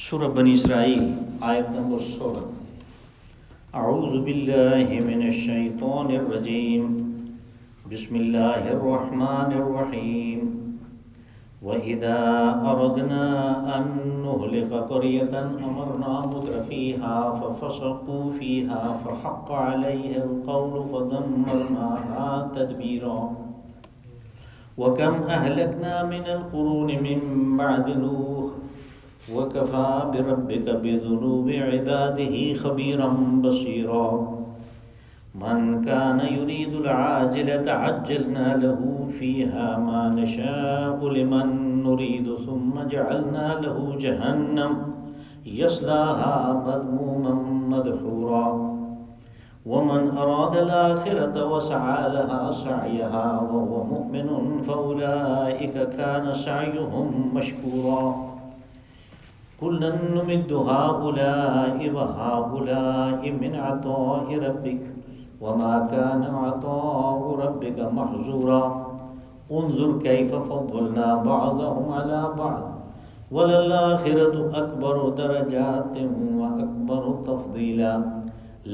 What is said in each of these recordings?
سورہ بنی اسرائیل آیت نمبر 16۔ اعوذ باللہ من الشیطان الرجیم، بسم اللہ الرحمن الرحیم۔ وَإِذَا أَرَدْنَا أَن نُّهْلِكَ قَرْيَةً أَمَرْنَا مُتْرَفِيهَا فَفَسَقُوا فِيهَا فَحَقَّ عَلَيْهَا الْقَوْلُ فَدَمَّرْنَاهَا تَدْمِيرًا۔ وَكَمْ أَهْلَكْنَا مِنَ الْقُرُونِ مِن بَعْدِ نُوحٍ وَكَفَىٰ بِرَبِّكَ بِذُنُوبِ عِبَادِهِ خَبِيرًا بَصِيرًا۔ مَنْ كَانَ يُرِيدُ الْعَاجِلَةَ عَجَّلْنَا لَهُ فِيهَا مَا نَشَاءُ لِمَن نُّرِيدُ ثُمَّ جَعَلْنَا لَهُ جَهَنَّمَ يَصْلَاهَا مَذْمُومًا مَّدْحُورًا۔ وَمَنْ أَرَادَ الْآخِرَةَ وَسَعَىٰ لَهَا سَعْيَهَا وَهُوَ مُؤْمِنٌ فَأُولَٰئِكَ كَانَ سَعْيُهُم مَّشْكُورًا۔ كُلًّا نُّمِدُّ هَٰؤُلَاءِ وَهَٰؤُلَاءِ مِنْ عَطَاءِ رَبِّكَ وَمَا كَانَ عَطَاءُ رَبِّكَ مَحْظُورًا۔ انظُرْ كَيْفَ فَضَّلْنَا بَعْضَهُمْ عَلَىٰ بَعْضٍ وَلَلْآخِرَةُ أَكْبَرُ دَرَجَاتٍ وَأَكْبَرُ تَفْضِيلًا۔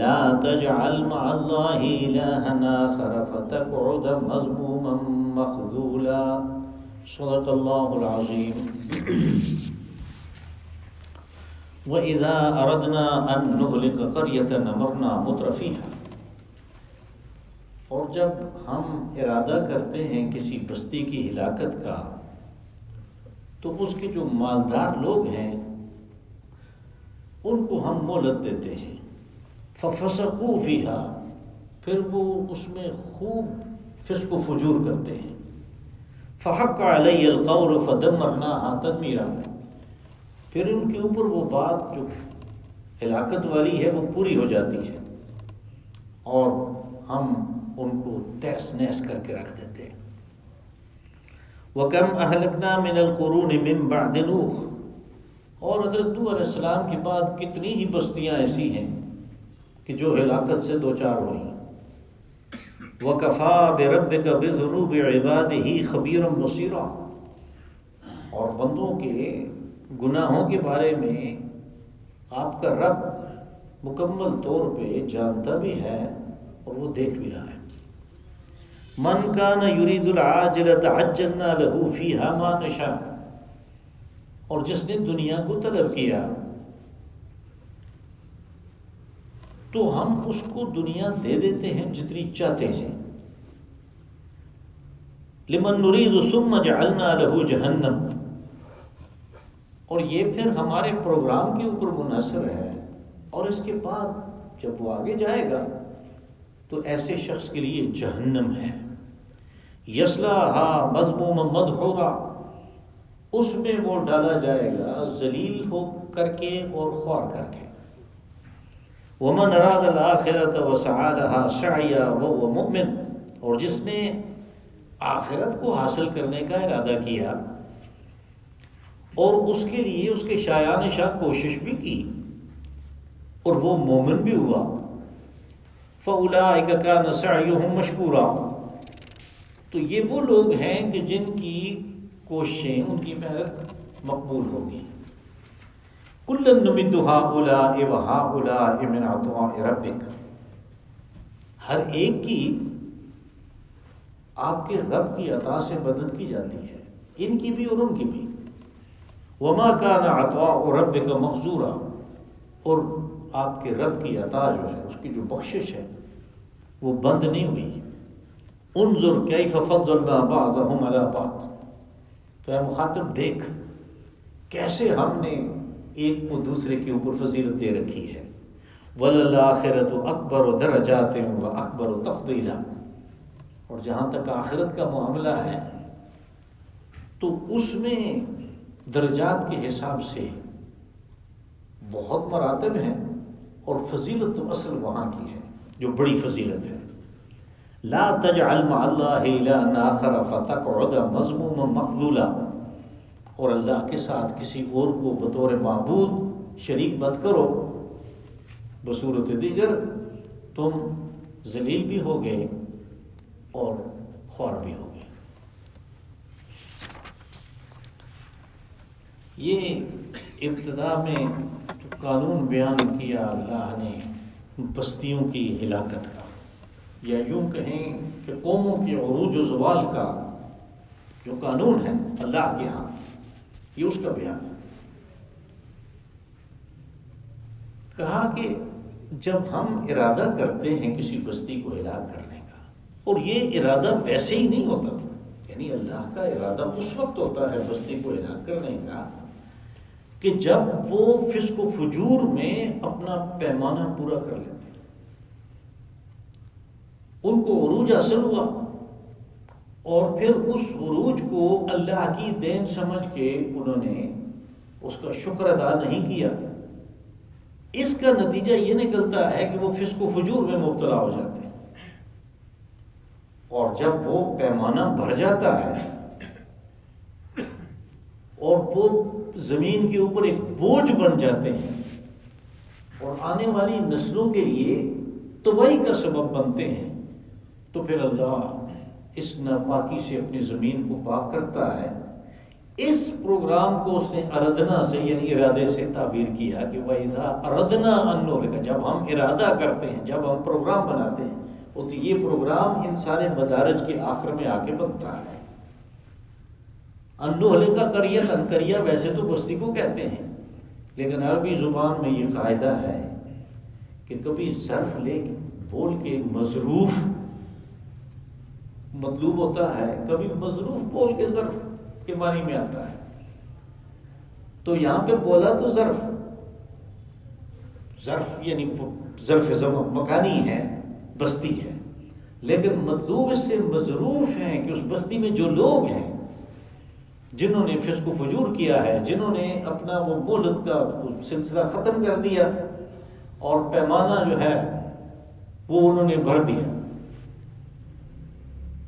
لَا تَجْعَلْ مَعَ اللَّهِ إِلَٰهًا آخَرَ فَتَقْعُدَ مَذْمُومًا مَّخْذُولًا۔ صدق اللہ العظیم۔ وَإِذَا أَرَدْنَا أَن نُّهْلِكَ قَرْيَةً أَمَرْنَا مُتْرَفِيهَا، اور جب ہم ارادہ کرتے ہیں کسی بستی کی ہلاکت کا تو اس کے جو مالدار لوگ ہیں ان کو ہم مہلت دیتے ہیں۔ فَفَسَقُوا فِيهَا، پھر وہ اس میں خوب فسق و فجور کرتے ہیں۔ فَحَقَّ عَلَيَّ الْقَوْلُ فَدَمَّرْنَاهَا تَدْمِيرًا، پھر ان کے اوپر وہ بات جو ہلاکت والی ہے وہ پوری ہو جاتی ہے اور ہم ان کو تہس نہس کر کے رکھ دیتے ہیں۔ وَكَمْ أَهْلَكْنَا مِنَ الْقُرُونِ مِن بَعْدِ نُوحٍ، اور حضرت نوح علیہ السلام کے بعد کتنی ہی بستیاں ایسی ہیں کہ جو ہلاکت سے دوچار ہوئیں۔ وَكَفَىٰ بِرَبِّكَ بِذُنُوبِ عِبَادِهِ خَبِيرًا بَصِيرًا، اور بندوں کے گناہوں کے بارے میں آپ کا رب مکمل طور پہ جانتا بھی ہے اور وہ دیکھ بھی رہا ہے۔ من کان یرید العاجلۃ عجلنا له فیہا ما نشاء، اور جس نے دنیا کو طلب کیا تو ہم اس کو دنیا دے دیتے ہیں جتنی چاہتے ہیں۔ لمن نرید ثم جعلنا له جہنم، اور یہ پھر ہمارے پروگرام کے اوپر منحصر ہے، اور اس کے بعد جب وہ آگے جائے گا تو ایسے شخص کے لیے جہنم ہے۔ یصلاھا مذموما مدحورا، اس میں وہ ڈالا جائے گا ذلیل ہو کر کے اور خوار کر کے۔ ومن اراد الآخرۃ وسعی لھا سعیا وہو مؤمن، اور جس نے آخرت کو حاصل کرنے کا ارادہ کیا اور اس کے لیے اس کے شایان شاہ کوشش بھی کی اور وہ مومن بھی ہوا، فَأُولَٰئِكَ كَانَ سَعْيُهُم مَّشْكُورًا، تو یہ وہ لوگ ہیں کہ جن کی کوششیں، ان کی محنت مقبول ہوگی۔ كُلًّا نُّمِدُّ هَٰؤُلَاءِ وَهَٰؤُلَاءِ مِنْ عَطَاءِ رَبِّكَ، ہر ایک کی آپ کے رب کی عطا سے مدد کی جاتی ہے، ان کی بھی اور ان کی بھی۔ وَمَا كَانَ عَطَاءُ رَبِّكَ مَحْظُورًا، اور آپ کے رب کی عطا جو ہے، اس کی جو بخشش ہے وہ بند نہیں ہوئی۔ انظر کیف فضلنا بعضهم علی بعض، تو اے مخاطب دیکھ کیسے ہم نے ایک کو دوسرے کے اوپر فضیلت دے رکھی ہے۔ وَلَلْآخِرَةُ أَكْبَرُ دَرَجَاتٍ وَأَكْبَرُ تَفْضِيلًا، اور جہاں تک آخرت کا معاملہ ہے تو اس میں درجات کے حساب سے بہت مراتب ہیں، اور فضیلت تو اصل وہاں کی ہے جو بڑی فضیلت ہے۔ لا تجعل مع اللہ الہا آخر فتقعد مذموما مخذولا، اور اللہ کے ساتھ کسی اور کو بطور معبود شریک مت کرو، بصورت دیگر تم ذلیل بھی ہوگے اور خوار بھی ہوگے۔ یہ ابتدا میں جو قانون بیان کیا اللہ نے بستیوں کی ہلاکت کا، یا یوں کہیں کہ قوموں کے عروج و زوال کا جو قانون ہے اللہ کے ہاں، یہ اس کا بیان ہے۔ کہا کہ جب ہم ارادہ کرتے ہیں کسی بستی کو ہلاک کرنے کا، اور یہ ارادہ ویسے ہی نہیں ہوتا، یعنی اللہ کا ارادہ اس وقت ہوتا ہے بستی کو ہلاک کرنے کا کہ جب وہ فسق و فجور میں اپنا پیمانہ پورا کر لیتے ہیں، ان کو عروج حاصل ہوا، اور پھر اس عروج کو اللہ کی دین سمجھ کے انہوں نے اس کا شکر ادا نہیں کیا، اس کا نتیجہ یہ نکلتا ہے کہ وہ فسق و فجور میں مبتلا ہو جاتے ہیں، اور جب وہ پیمانہ بھر جاتا ہے اور وہ زمین کے اوپر ایک بوجھ بن جاتے ہیں اور آنے والی نسلوں کے لیے تباہی کا سبب بنتے ہیں، تو پھر اللہ اس ناپاکی سے اپنی زمین کو پاک کرتا ہے۔ اس پروگرام کو اس نے اردنا سے یعنی ارادے سے تعبیر کیا کہ وَإِذَا أَرَدْنَا أَن نُهْلِكَ، جب ہم ارادہ کرتے ہیں، جب ہم پروگرام بناتے ہیں، تو یہ پروگرام ان سارے مدارج کے آخر میں آ کے بنتا ہے۔ ان نُهْلِكَ قَرْيَةً، قریہ ویسے تو بستی کو کہتے ہیں، لیکن عربی زبان میں یہ قاعدہ ہے کہ کبھی ظرف لے بول کے مظروف مطلوب ہوتا ہے، کبھی مظروف بول کے ظرف کے معنی میں آتا ہے۔ تو یہاں پہ بولا تو ظرف یعنی ظرف مکانی ہے، بستی ہے، لیکن مطلوب اس سے مظروف ہیں کہ اس بستی میں جو لوگ ہیں جنہوں نے فسق و فجور کیا ہے، جنہوں نے اپنا وہ مہلت کا سلسلہ ختم کر دیا اور پیمانہ جو ہے وہ انہوں نے بھر دیا،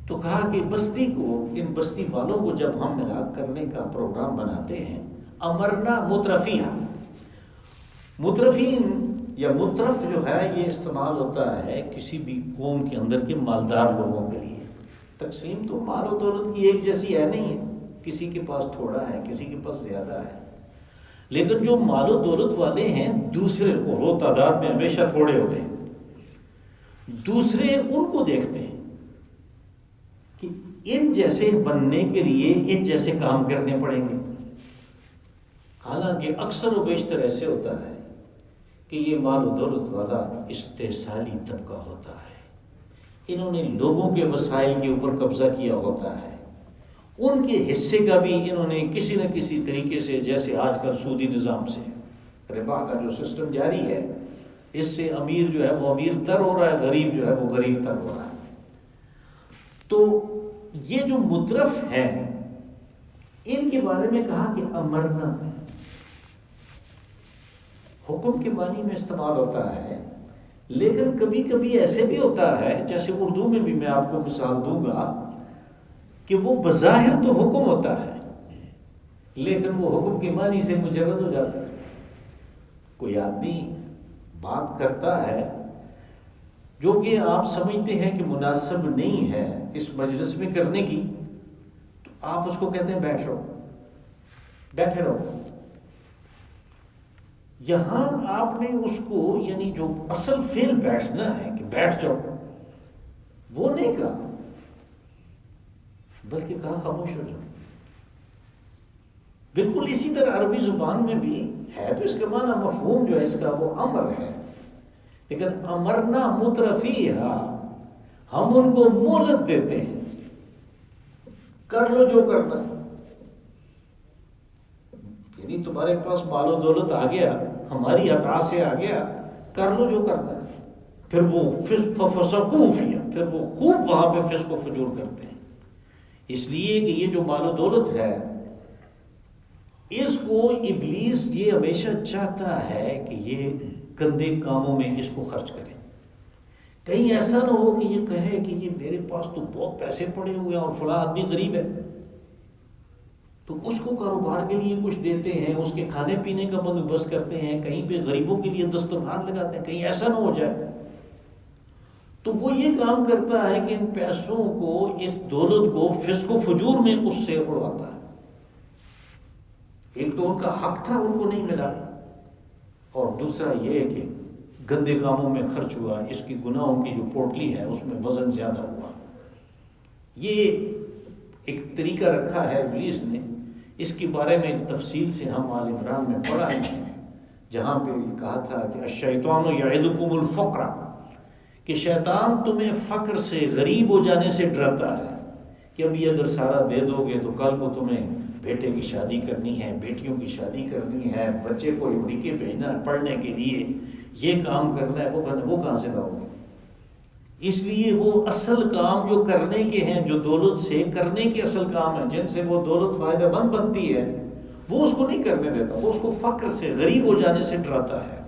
تو کہا کہ بستی کو، ان بستی والوں کو جب ہم ہلاک کرنے کا پروگرام بناتے ہیں، امرنا مترفیہ، مترفین یا مترف جو ہے یہ استعمال ہوتا ہے کسی بھی قوم کے اندر کے مالدار لوگوں کے لیے۔ تقسیم تو مال و دولت کی ایک جیسی ہے نہیں ہے، کسی کے پاس تھوڑا ہے، کسی کے پاس زیادہ ہے، لیکن جو مال و دولت والے ہیں دوسرے، وہ تعداد میں ہمیشہ تھوڑے ہوتے ہیں، دوسرے ان کو دیکھتے ہیں کہ ان جیسے بننے کے لیے ان جیسے کام کرنے پڑیں گے۔ حالانکہ اکثر و بیشتر ایسے ہوتا ہے کہ یہ مال و دولت والا استحصالی طبقہ ہوتا ہے، انہوں نے لوگوں کے وسائل کے اوپر قبضہ کیا ہوتا ہے، ان کے حصے کا بھی انہوں نے کسی نہ کسی طریقے سے، جیسے آج کل سودی نظام سے ربا کا جو سسٹم جاری ہے، اس سے امیر جو ہے وہ امیر تر ہو رہا ہے، غریب جو ہے وہ غریب تر ہو رہا ہے۔ تو یہ جو مترف ہیں ان کے بارے میں کہا کہ امرنا حکم کے معنی میں استعمال ہوتا ہے، لیکن کبھی کبھی ایسے بھی ہوتا ہے، جیسے اردو میں بھی میں آپ کو مثال دوں گا کہ وہ بظاہر تو حکم ہوتا ہے لیکن وہ حکم کے معنی سے مجرد ہو جاتا ہے۔ کوئی آدمی بات کرتا ہے جو کہ آپ سمجھتے ہیں کہ مناسب نہیں ہے اس مجلس میں کرنے کی، تو آپ اس کو کہتے ہیں بیٹھے رہو۔ یہاں آپ نے اس کو یعنی جو اصل فعل بیٹھنا ہے کہ بیٹھ جاؤ، وہ نہیں کہا، بلکہ کہا خاموش ہو جاؤ۔ بالکل اسی طرح عربی زبان میں بھی ہے، تو اس کا معنی مفہوم جو ہے اس کا وہ امر ہے، لیکن امرنا مترفیہ، ہم ان کو مہلت دیتے ہیں، کر لو جو کرنا ہے، یعنی تمہارے پاس مال و دولت آ گیا، ہماری عطا سے آ گیا، کر لو جو کرنا ہے۔ پھر وہ فسقوا فیہ، پھر وہ خوب وہاں پہ فسق و فجور کرتے ہیں، اس لیے کہ یہ جو مال و دولت ہے اس کو ابلیس یہ ہمیشہ چاہتا ہے کہ یہ گندے کاموں میں اس کو خرچ کرے۔ کہیں ایسا نہ ہو کہ یہ کہے کہ یہ میرے پاس تو بہت پیسے پڑے ہوئے ہیں اور فلاں آدمی غریب ہے، تو اس کو کاروبار کے لیے کچھ دیتے ہیں، اس کے کھانے پینے کا بندوبست کرتے ہیں، کہیں پہ غریبوں کے لیے دسترخوان لگاتے ہیں، کہیں ایسا نہ ہو جائے۔ تو وہ یہ کام کرتا ہے کہ ان پیسوں کو، اس دولت کو فسق و فجور میں اس سے اڑواتا ہے۔ ایک تو ان کا حق تھا ان کو نہیں ملا، اور دوسرا یہ ہے کہ گندے کاموں میں خرچ ہوا، اس کی گناہوں کی جو پوٹلی ہے اس میں وزن زیادہ ہوا۔ یہ ایک طریقہ رکھا ہے ابلیس نے، اس کے بارے میں تفصیل سے ہم آل عمران میں پڑھا ہے، جہاں پہ کہا تھا کہ الشیطان یعدکم الفقر، کہ شیطان تمہیں فقر سے، غریب ہو جانے سے ڈراتا ہے کہ ابھی اگر سارا دے دو گے تو کل کو تمہیں بیٹے کی شادی کرنی ہے، بیٹیوں کی شادی کرنی ہے، بچے کو امریکہ بھیجنا ہے پڑھنے کے لیے، یہ کام کرنا ہے، وہ کرنا ہے، وہ کہاں سے لاؤ گے؟ اس لیے وہ اصل کام جو کرنے کے ہیں، جو دولت سے کرنے کے اصل کام ہیں، جن سے وہ دولت فائدہ مند بنتی ہے، وہ اس کو نہیں کرنے دیتا، وہ اس کو فقر سے، غریب ہو جانے سے ڈراتا ہے۔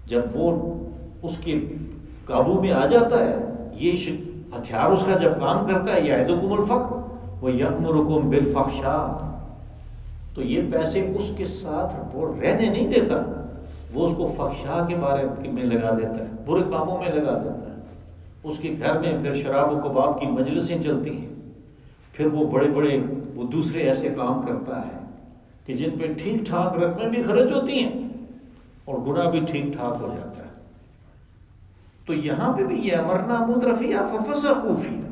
جب وہ اس کے قابو میں آ جاتا ہے، یہ ہتھیار اس کا جب کام کرتا ہے، یعدکم الفقر ویأمرکم بالفحشاء، تو یہ پیسے اس کے ساتھ وہ رہنے نہیں دیتا، وہ اس کو فحشاء کے بارے میں لگا دیتا ہے، برے کاموں میں لگا دیتا ہے۔ اس کے گھر میں پھر شراب و کباب کی مجلسیں چلتی ہیں، پھر وہ بڑے بڑے وہ دوسرے ایسے کام کرتا ہے کہ جن پہ ٹھیک ٹھاک رقمیں بھی خرچ ہوتی ہیں اور گناہ بھی ٹھیک ٹھاک ہو جاتا ہے۔ تو یہاں پہ بھی یہ امرنا مترفیہ ففسقوا فیہا،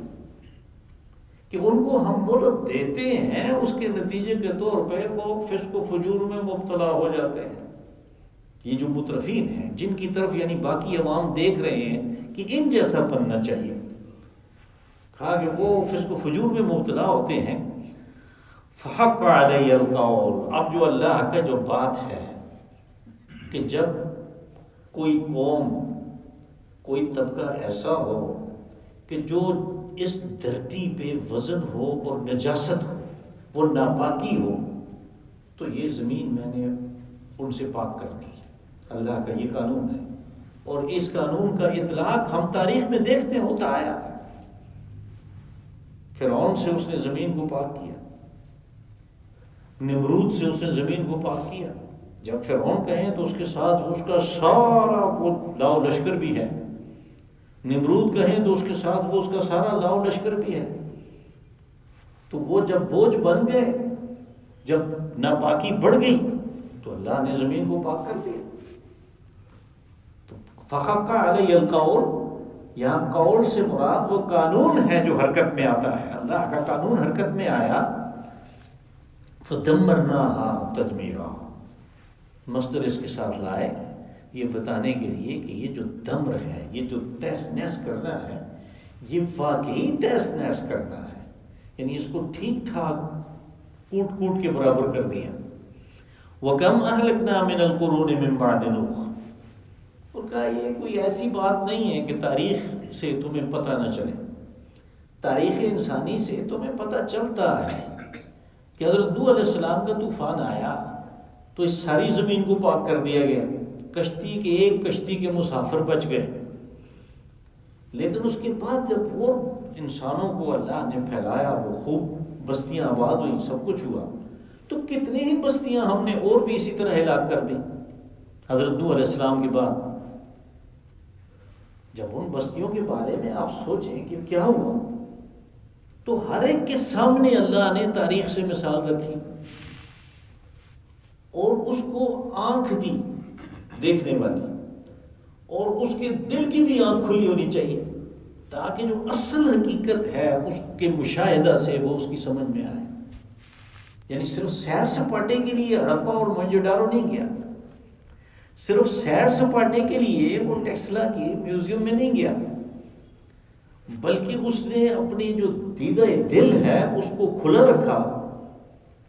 کہ ان کو ہم مہلت دیتے ہیں، اس کے نتیجے کے طور پہ وہ فسق و فجور میں مبتلا ہو جاتے ہیں۔ یہ جو مترفین ہیں، جن کی طرف یعنی باقی عوام دیکھ رہے ہیں کہ ان جیسا بننا چاہیے، کہا کہ وہ فسق و فجور میں مبتلا ہوتے ہیں۔ فحق علی القول، اب جو اللہ کا جو بات ہے کہ جب کوئی قوم، کوئی طبقہ ایسا ہو کہ جو اس دھرتی پہ وزن ہو اور نجاست ہو، وہ ناپاکی ہو، تو یہ زمین میں نے ان سے پاک کرنی ہے۔ اللہ کا یہ قانون ہے، اور اس قانون کا اطلاق ہم تاریخ میں دیکھتے ہوتا آیا ہے۔ فرعون سے اس نے زمین کو پاک کیا، نمرود سے اس نے زمین کو پاک کیا۔ جب فرعون کہیں تو اس کے ساتھ اس کا سارا وہ لاؤ لشکر بھی ہے، نمرود کہیں تو اس کے ساتھ وہ اس کا سارا لاؤ لشکر بھی ہے۔ تو وہ جب بوجھ بن گئے، جب ناپاکی بڑھ گئی، تو اللہ نے زمین کو پاک کر دیا۔ تو فحق علی القول، یہاں قول سے مراد وہ قانون ہے جو حرکت میں آتا ہے، اللہ کا قانون حرکت میں آیا۔ فدمرناها تدمیرا، مصدر اس کے ساتھ لائے یہ بتانے کے لیے کہ یہ جو دمر ہے، یہ جو تہس نہس کرنا ہے، یہ واقعی تہس نہس کرنا ہے، یعنی اس کو ٹھیک ٹھاک کوٹ کوٹ کے برابر کر دیا۔ وَكَمْ أَهْلَكْنَا مِنَ الْقُرُونِ مِنْ بَعْدِ نُوحٍ، اور کہا یہ کوئی ایسی بات نہیں ہے کہ تاریخ سے تمہیں پتہ نہ چلے، تاریخ انسانی سے تمہیں پتہ چلتا ہے کہ حضرت نوح علیہ السلام کا طوفان آیا تو اس ساری زمین کو پاک کر دیا گیا، کشتی کے ایک کشتی کے مسافر بچ گئے، لیکن اس کے بعد جب وہ انسانوں کو اللہ نے پھیلایا، وہ خوب بستیاں آباد ہوئیں، سب کچھ ہوا، تو کتنی ہی بستیاں ہم نے اور بھی اسی طرح ہلاک کر دیں حضرت نوح علیہ السلام کے بعد۔ جب ان بستیوں کے بارے میں آپ سوچیں کہ کیا ہوا، تو ہر ایک کے سامنے اللہ نے تاریخ سے مثال رکھی اور اس کو آنکھ دی دیکھنے والی، اور اس کے دل کی بھی آنکھ کھلی ہونی چاہیے تاکہ جو اصل حقیقت ہے اس کے مشاہدہ سے وہ اس کی سمجھ میں آئے۔ یعنی صرف سیر سپاٹے کے لیے ہڑپا اور موہنجو-داڑو نہیں گیا، صرف سیر سپاٹے کے لیے وہ ٹیکسلا کے میوزیم میں نہیں گیا، بلکہ اس نے اپنی جو دیدہ دل ہے اس کو کھلا رکھا،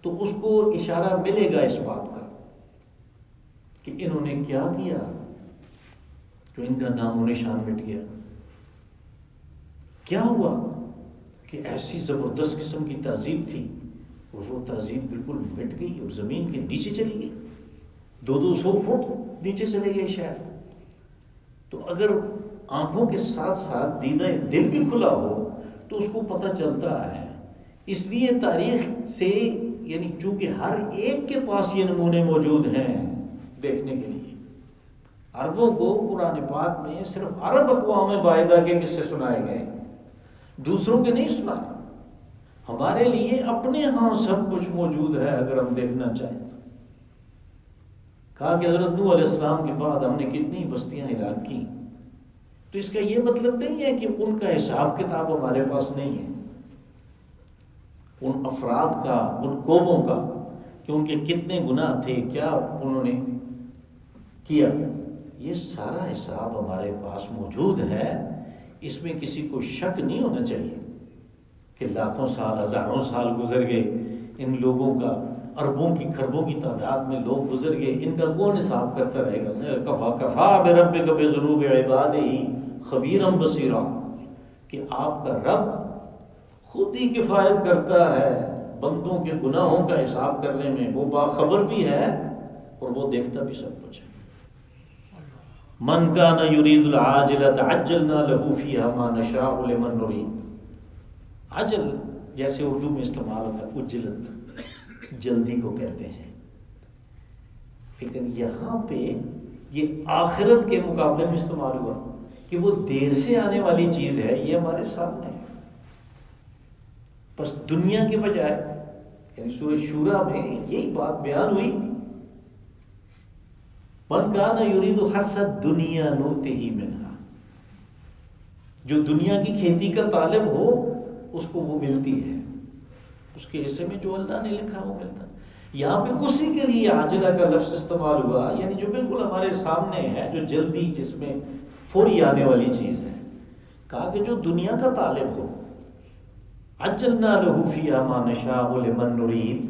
تو اس کو اشارہ ملے گا اس بات کا کہ انہوں نے کیا کیا جو ان کا نام و نشان مٹ گیا۔ کیا ہوا کہ ایسی زبردست قسم کی تہذیب تھی اور وہ تہذیب بالکل مٹ گئی اور زمین کے نیچے چلی گئی، 200 فٹ نیچے چلے گئے شہر۔ تو اگر آنکھوں کے ساتھ ساتھ دیدہ دل بھی کھلا ہو تو اس کو پتہ چلتا ہے۔ اس لیے تاریخ سے، یعنی چونکہ ہر ایک کے پاس یہ نمونے موجود ہیں دیکھنے کے لیے، عربوں کو قرآن پاک میں صرف عرب اقوام باہدہ کے قصے سنائے گئے، دوسروں کے نہیں سنائے۔ ہمارے لیے اپنے ہاں سب کچھ موجود ہے اگر ہم دیکھنا چاہیں تو. کہا کہ حضرت نوح علیہ السلام کے بعد ہم نے کتنی بستیاں ہلاک کی. تو اس کا یہ مطلب نہیں ہے کہ ان کا حساب کتاب ہمارے پاس نہیں ہے، ان افراد کا، ان قوموں کا، کہ ان کے کتنے گناہ تھے، کیا انہوں نے کیا، یہ سارا حساب ہمارے پاس موجود ہے. اس میں کسی کو شک نہیں ہونا چاہیے کہ لاکھوں سال، ہزاروں سال گزر گئے، ان لوگوں کا اربوں کی کھربوں کی تعداد میں لوگ گزر گئے، ان کا کون حساب کرتا رہے گا؟ کفا بربک بذنوب عبادہ خبیرا بصیرا، کہ آپ کا رب خود ہی کفایت کرتا ہے بندوں کے گناہوں کا حساب کرنے میں، وہ باخبر بھی ہے اور وہ دیکھتا بھی سب کچھ ہے. من کان یرید العاجلۃ عجلنا له فیہا ما نشاء لمن نرید. عجل جیسے اردو میں استعمال ہوتا ہے، عجلت، جلدی کو کہتے ہیں، لیکن یہاں پہ یہ آخرت کے مقابلے میں استعمال ہوا کہ وہ دیر سے آنے والی چیز ہے، یہ ہمارے سامنے ہے. بس دنیا کے بجائے، یعنی سورہ شورا میں یہی بات بیان ہوئی، من کان یرید حرث الدنیا نؤتہ منہا، جو دنیا کی کھیتی کا طالب ہو اس کو وہ ملتی ہے، اس کے حصے میں جو اللہ نے لکھا وہ ملتا. یہاں پہ اسی کے لیے عاجلہ کا لفظ استعمال ہوا، یعنی جو بالکل ہمارے سامنے ہے، جو جلدی، جس میں فوری آنے والی چیز ہے. کہا کہ جو دنیا کا طالب ہو، عجلنا لہ فیہا ما نشاء لمن نرید،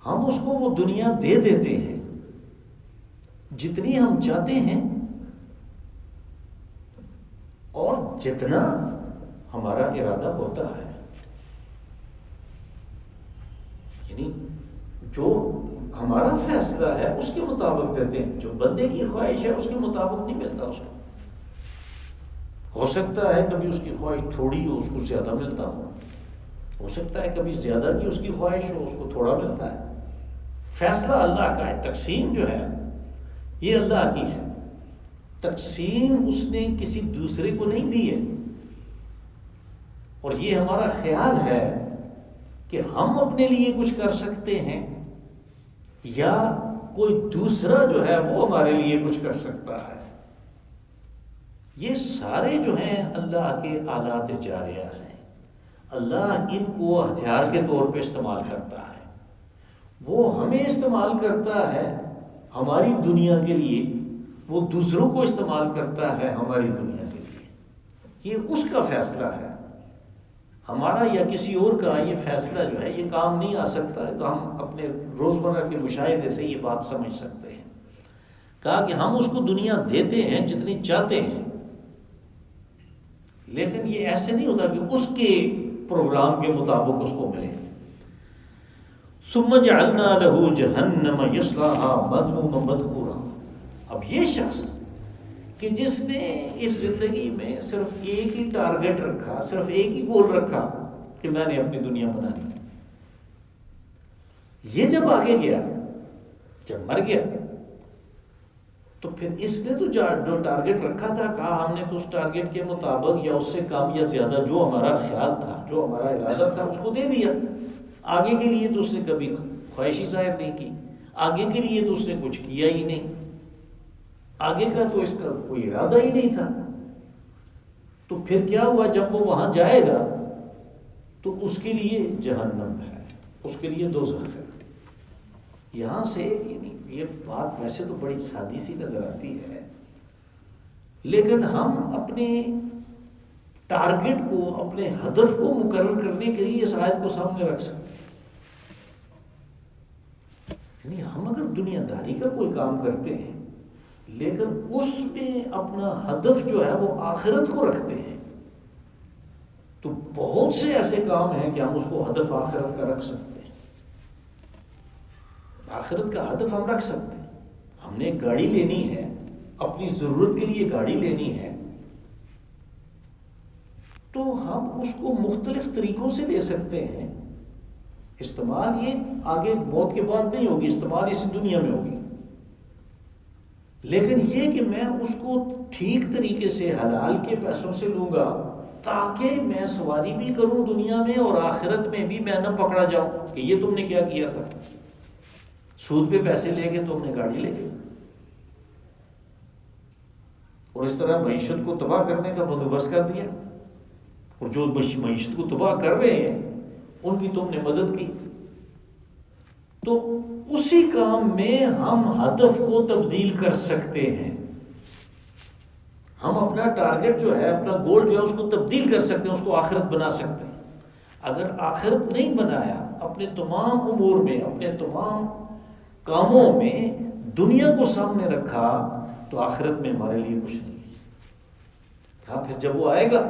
ہم اس کو وہ دنیا دے دیتے ہیں جتنی ہم چاہتے ہیں اور جتنا ہمارا ارادہ ہوتا ہے. یعنی جو ہمارا فیصلہ ہے اس کے مطابق دیتے ہیں، جو بندے کی خواہش ہے اس کے مطابق نہیں ملتا اس کو. ہو سکتا ہے کبھی اس کی خواہش تھوڑی ہو، اس کو زیادہ ملتا ہو سکتا ہے کبھی زیادہ کی اس کی خواہش ہو، اس کو تھوڑا ملتا ہے. فیصلہ اللہ کا ہے، تقسیم جو ہے یہ اللہ کی ہے. تقسیم اس نے کسی دوسرے کو نہیں دی ہے. اور یہ ہمارا خیال ہے کہ ہم اپنے لیے کچھ کر سکتے ہیں یا کوئی دوسرا جو ہے وہ ہمارے لیے کچھ کر سکتا ہے. یہ سارے جو ہیں اللہ کے آلات جاریہ ہیں. اللہ ان کو ہتھیار کے طور پہ استعمال کرتا ہے. وہ ہمیں استعمال کرتا ہے ہماری دنیا کے لیے، وہ دوسروں کو استعمال کرتا ہے ہماری دنیا کے لیے. یہ اس کا فیصلہ ہے، ہمارا یا کسی اور کا یہ فیصلہ جو ہے یہ کام نہیں آ سکتا ہے. تو ہم اپنے روزمرہ کے مشاہدے سے یہ بات سمجھ سکتے ہیں. کہا کہ ہم اس کو دنیا دیتے ہیں جتنی چاہتے ہیں، لیکن یہ ایسے نہیں ہوتا کہ اس کے پروگرام کے مطابق اس کو ملے. ثم جعلنا له جہنم یصلاها مذموما مدحورا. اب یہ شخص کہ جس نے اس زندگی میں صرف ایک ہی ٹارگٹ رکھا، صرف ایک ہی گول رکھا کہ میں نے اپنی دنیا بنانی، یہ جب آگے گیا، جب مر گیا، تو پھر اس نے تو جو ٹارگٹ رکھا تھا، کہا ہم نے تو اس ٹارگٹ کے مطابق یا اس سے کم یا زیادہ جو ہمارا خیال تھا، جو ہمارا ارادہ تھا، اس کو دے دیا. آگے کے لیے تو اس نے کبھی خواہشی ظاہر نہیں کی، آگے کے لیے تو اس نے کچھ کیا ہی نہیں، آگے کا تو اس کا کوئی ارادہ ہی نہیں تھا. تو پھر کیا ہوا؟ جب وہ وہاں جائے گا تو اس کے لیے جہنم ہے، اس کے لیے دوزخ ہے. یہاں سے یعنی یہ بات ویسے تو بڑی سادی سی نظر آتی ہے، لیکن ہم اپنے ٹارگٹ کو، اپنے ہدف کو مقرر کرنے کے لیے اس آیت کو سامنے رکھ سکتے ہیں. یعنی ہم اگر دنیا داری کا کوئی کام کرتے ہیں لیکن اس میں اپنا ہدف جو ہے وہ آخرت کو رکھتے ہیں، تو بہت سے ایسے کام ہیں کہ ہم اس کو ہدف آخرت کا رکھ سکتے ہیں. آخرت کا ہدف ہم رکھ سکتے ہیں. ہم نے گاڑی لینی ہے، اپنی ضرورت کے لیے گاڑی لینی ہے، تو ہم اس کو مختلف طریقوں سے لے سکتے ہیں. استعمال یہ آگے موت کے بعد نہیں ہوگی، استعمال اسی دنیا میں ہوگی. لیکن یہ کہ میں اس کو ٹھیک طریقے سے حلال کے پیسوں سے لوں گا تاکہ میں سواری بھی کروں دنیا میں اور آخرت میں بھی میں نہ پکڑا جاؤں کہ یہ تم نے کیا کیا تھا، سود پہ پیسے لے کے تم نے گاڑی لے کے، اور اس طرح معیشت کو تباہ کرنے کا بندوبست کر دیا، اور جو معیشت کو تباہ کر رہے ہیں ان کی تم نے مدد کی۔ تو اسی کام میں ہم ہدف کو تبدیل کر سکتے ہیں، ہم اپنا ٹارگٹ جو ہے، اپنا گول جو ہے اس کو تبدیل کر سکتے ہیں، اس کو آخرت بنا سکتے ہیں۔ اگر آخرت نہیں بنایا، اپنے تمام امور میں، اپنے تمام کاموں میں دنیا کو سامنے رکھا، تو آخرت میں ہمارے لیے کچھ نہیں ہے۔ ہاں، پھر جب وہ آئے گا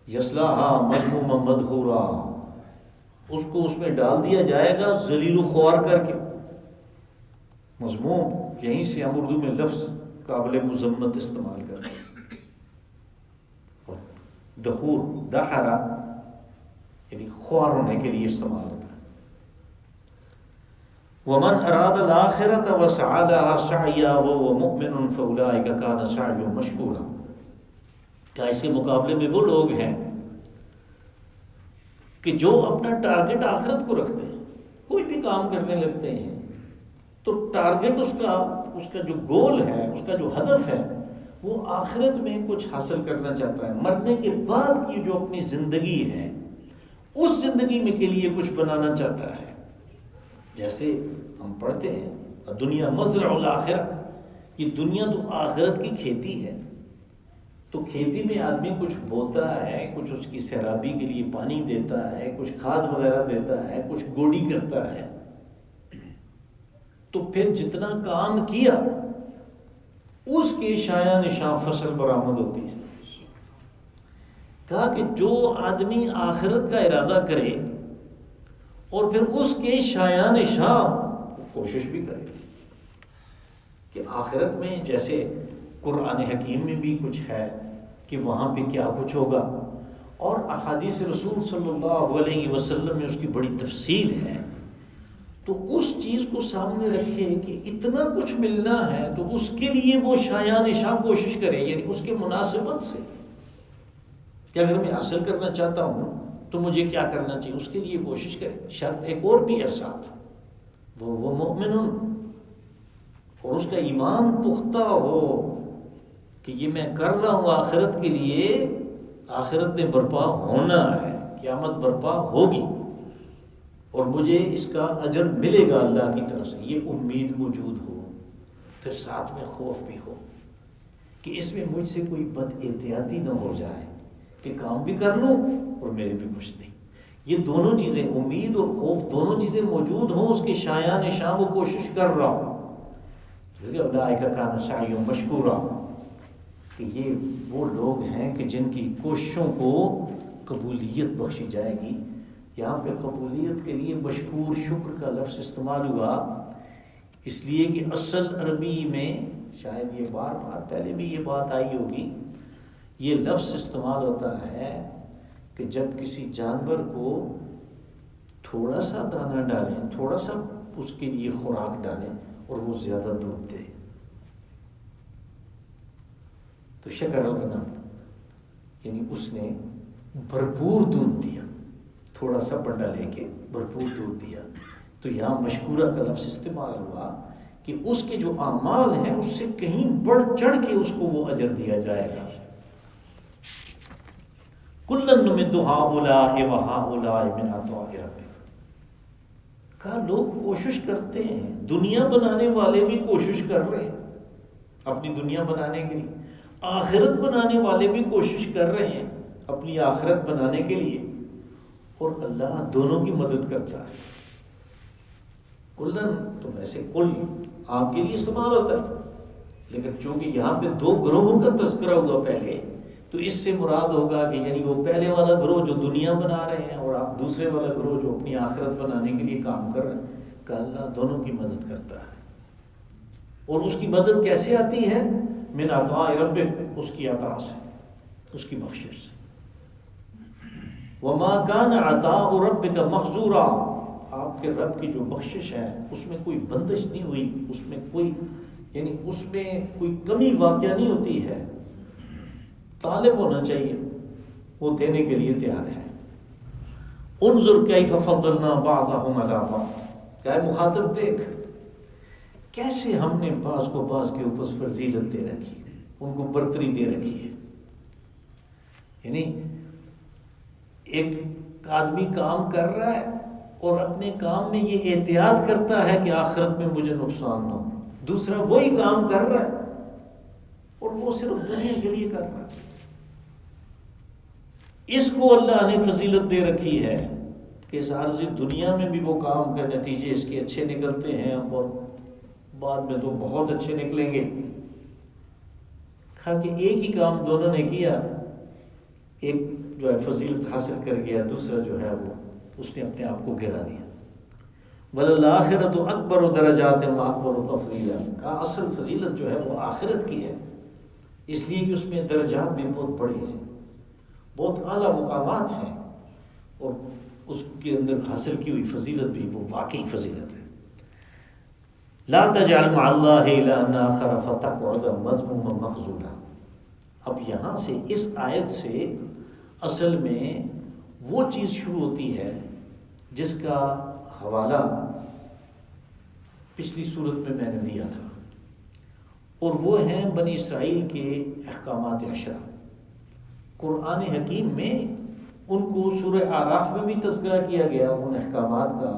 یصلاھا مذموما مدحورا، اس کو اس میں ڈال دیا جائے گا ذلیل و خوار کر کے۔ مذموم، یہیں سے ہم اردو میں لفظ قابل مذمت استعمال کرتے ہیں، اور دحور دحرا یعنی خوار ہونے کے لیے استعمال ہوتا ہے۔ ومن اراد الاخرۃ وسعى لها سعيا وهو مؤمن فاولئك كان سعيهم مشكورا۔ کیا اس کے مقابلے میں وہ لوگ ہیں کہ جو اپنا ٹارگٹ آخرت کو رکھتے ہیں، کوئی بھی کام کرنے لگتے ہیں تو ٹارگٹ اس کا جو گول ہے، اس کا جو ہدف ہے، وہ آخرت میں کچھ حاصل کرنا چاہتا ہے، مرنے کے بعد کی جو اپنی زندگی ہے اس زندگی میں کے لیے کچھ بنانا چاہتا ہے۔ جیسے ہم پڑھتے ہیں دنیا مزرع الآخرہ، یہ دنیا تو آخرت کی کھیتی ہے، تو کھیتی میں آدمی کچھ بوتا ہے، کچھ اس کی سیرابی کے لیے پانی دیتا ہے، کچھ کھاد وغیرہ دیتا ہے، کچھ گوڑی کرتا ہے، تو پھر جتنا کام کیا اس کے شایع نشاں فصل برآمد ہوتی ہے۔ کہا کہ جو آدمی آخرت کا ارادہ کرے اور پھر اس کے شایع نشاں کوشش بھی کرے کہ آخرت میں، جیسے قرآن حکیم میں بھی کچھ ہے کہ وہاں پہ کیا کچھ ہوگا، اور احادیث رسول صلی اللہ علیہ وسلم میں اس کی بڑی تفصیل ہے، تو اس چیز کو سامنے رکھے کہ اتنا کچھ ملنا ہے تو اس کے لیے وہ شایع نشاں کوشش کرے، یعنی اس کے مناسبت سے کہ اگر میں حاصل کرنا چاہتا ہوں تو مجھے کیا کرنا چاہیے، اس کے لیے کوشش کرے۔ شرط ایک اور بھی ہے ساتھ، وہ مومن، اور اس کا ایمان پختہ ہو کہ یہ میں کر رہا ہوں آخرت کے لیے، آخرت میں برپا ہونا ہے، قیامت برپا ہوگی اور مجھے اس کا اجر ملے گا اللہ کی طرف سے، یہ امید موجود ہو۔ پھر ساتھ میں خوف بھی ہو کہ اس میں مجھ سے کوئی بد احتیاطی نہ ہو جائے کہ کام بھی کر لوں اور میرے بھی کچھ نہیں۔ یہ دونوں چیزیں، امید اور خوف، دونوں چیزیں موجود ہوں، اس کے شایع نشاں وہ کوشش کر رہا ہوں۔ اولئک کان سعیہم مشکورا، کہ یہ وہ لوگ ہیں کہ جن کی کوششوں کو قبولیت بخشی جائے گی۔ یہاں پہ قبولیت کے لیے مشکور، شکر کا لفظ استعمال ہوا، اس لیے کہ اصل عربی میں، شاید یہ بار بار پہلے بھی یہ بات آئی ہوگی، یہ لفظ استعمال ہوتا ہے کہ جب کسی جانور کو تھوڑا سا دانہ ڈالیں، تھوڑا سا اس کے لیے خوراک ڈالیں اور وہ زیادہ دودھ دے، تو شکر الغنم، یعنی اس نے بھرپور دودھ دیا، تھوڑا سا بنڈا لے کے بھرپور دودھ دیا۔ تو یہاں مشکورہ کا لفظ استعمال ہوا کہ اس کے جو اعمال ہیں اس سے کہیں بڑھ چڑھ کے اس کو وہ اجر دیا جائے گا۔ کُلًّا نُمِدُّ ہؤلاء وہؤلاء من عطاء ربک۔ کہا لوگ کوشش کرتے ہیں، دنیا بنانے والے بھی کوشش کر رہے ہیں اپنی دنیا بنانے کے لیے، آخرت بنانے والے بھی کوشش کر رہے ہیں اپنی آخرت بنانے کے لیے، اور اللہ دونوں کی مدد کرتا ہے۔ کلن تو ویسے کل آپ کے لیے استعمال ہوتا ہے، لیکن چونکہ یہاں پہ دو گروہوں کا تذکرہ ہوا پہلے، تو اس سے مراد ہوگا کہ یعنی وہ پہلے والا گروہ جو دنیا بنا رہے ہیں اور آپ دوسرے والا گروہ جو اپنی آخرت بنانے کے لیے کام کر رہے ہیں، کہ اللہ دونوں کی مدد کرتا ہے۔ اور اس کی مدد کیسے آتی ہے؟ من عطاء ربک، اس کی عطا سے، اس کی بخشش سے۔ وما کان عطاء ربک محظورا، آپ کے رب کی جو بخشش ہے اس میں کوئی بندش نہیں ہوئی، اس میں کوئی، یعنی اس میں کوئی کمی واقع نہیں ہوتی ہے طالب ہونا چاہیے، وہ دینے کے لیے تیار ہے۔ انظر کیف فضلنا بعضهم علی بعض، کیا مخاطب دیکھ کیسے ہم نے بعض کو بعض کے اوپر فضیلت دے رکھی، ان کو برتری دے رکھی ہے۔ یعنی ایک آدمی کام کر رہا ہے اور اپنے کام میں یہ احتیاط کرتا ہے کہ آخرت میں مجھے نقصان نہ ہو، دوسرا وہی کام کر رہا ہے اور وہ صرف دنیا کے لیے کر رہا ہے۔ اس کو اللہ نے فضیلت دے رکھی ہے کہ اس عارضی دنیا میں بھی وہ کام کا نتیجے اس کے اچھے نکلتے ہیں اور بعد میں تو بہت اچھے نکلیں گے۔ کہ ایک ہی کام دونوں نے کیا، ایک جو ہے فضیلت حاصل کر گیا، دوسرا جو ہے وہ اس نے اپنے آپ کو گرا دیا۔ وَلَلْآخِرَةُ أَكْبَرُ دَرَجَاتٍ وَأَكْبَرُ تَفْضِيلًا، کا اصل فضیلت جو ہے وہ آخرت کی ہے، اس لیے کہ اس میں درجات بھی بہت بڑے ہیں، بہت اعلیٰ مقامات ہیں، اور اس کے اندر حاصل کی ہوئی فضیلت بھی وہ واقعی فضیلت ہے۔ لا تجعل مع اللہ الہا آخر فتقعد مذموما مخذولا۔ اب یہاں سے اس آیت سے اصل میں وہ چیز شروع ہوتی ہے جس کا حوالہ پچھلی صورت میں نے دیا تھا، اور وہ ہیں بنی اسرائیل کے احکامات عشرہ۔ قرآن حکیم میں ان کو سورہ اعراف میں بھی تذکرہ کیا گیا ان احکامات کا،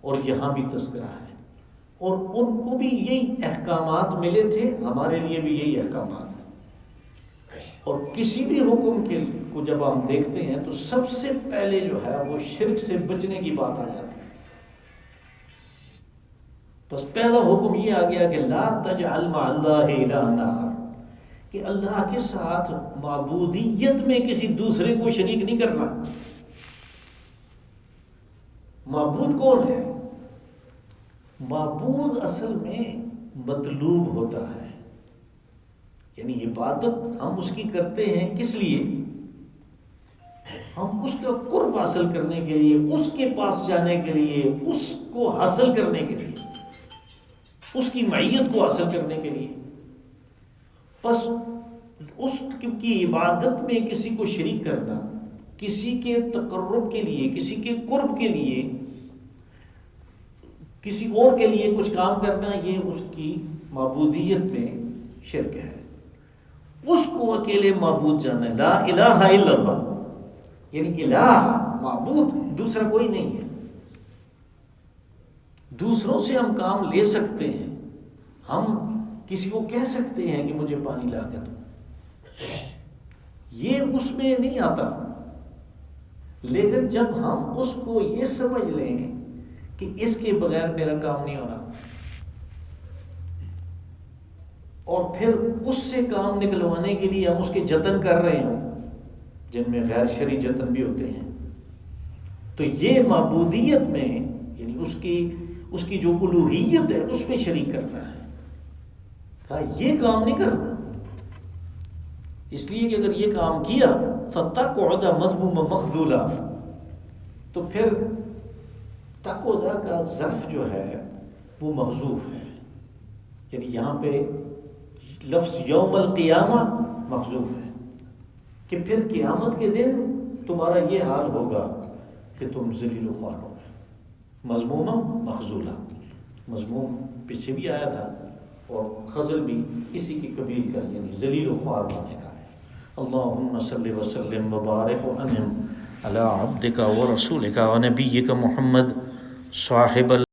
اور یہاں بھی تذکرہ ہے، اور ان کو بھی یہی احکامات ملے تھے، ہمارے لیے بھی یہی احکامات ہیں۔ اور کسی بھی حکم کو جب ہم دیکھتے ہیں تو سب سے پہلے جو ہے وہ شرک سے بچنے کی بات آ جاتی ہے۔ بس پہلا حکم یہ آ گیا کہ لا تجعل مع اللہ الہا آخر، کہ اللہ کے ساتھ معبودیت میں کسی دوسرے کو شریک نہیں کرنا۔ معبود کون ہے؟ معبود اصل میں مطلوب ہوتا ہے، یعنی عبادت ہم اس کی کرتے ہیں کس لیے؟ ہم اس کا قرب حاصل کرنے کے لیے، اس کے پاس جانے کے لیے، اس کو حاصل کرنے کے لیے، اس کی معیت کو حاصل کرنے کے لیے۔ بس اس کی عبادت میں کسی کو شریک کرنا، کسی کے تقرب کے لیے، کسی کے قرب کے لیے، کسی اور کے لیے کچھ کام کرنا، یہ اس کی معبودیت میں شرک ہے۔ اس کو اکیلے معبود جاننا ہے، لا الہ الا اللہ، یعنی الہ معبود دوسرا کوئی نہیں ہے۔ دوسروں سے ہم کام لے سکتے ہیں، ہم کسی کو کہہ سکتے ہیں کہ مجھے پانی لا کے دو، یہ اس میں نہیں آتا، لیکن جب ہم اس کو یہ سمجھ لیں کہ اس کے بغیر میرا کام نہیں ہونا، اور پھر اس سے کام نکلوانے کے لیے ہم اس کے جتن کر رہے ہوں، جن میں غیر شرعی جتن بھی ہوتے ہیں، تو یہ معبودیت میں، یعنی اس کی جو الوہیت ہے اس میں شریک کرنا ہے۔ کہا یہ کام نہیں کرنا، اس لیے کہ اگر یہ کام کیا فَتَقْعُدَ مَذْمُومًا مَخْذُولًا، تو پھر تقعدہ کا ظرف جو ہے وہ محذوف ہے، یعنی یہاں پہ لفظ یوم القیامہ محذوف ہے، کہ پھر قیامت کے دن تمہارا یہ حال ہوگا کہ تم ذلیل و خوار ہو گئے۔ مذموما مخذولا، مذموم پیچھے بھی آیا تھا، اور خذل بھی اسی کی قبیل کا، یعنی ذلیل و خوار ہونے کا ہے۔ اللہم صلی وسلم وبارک وانعم علی عبدک ورسولک ونبیک محمد صاحب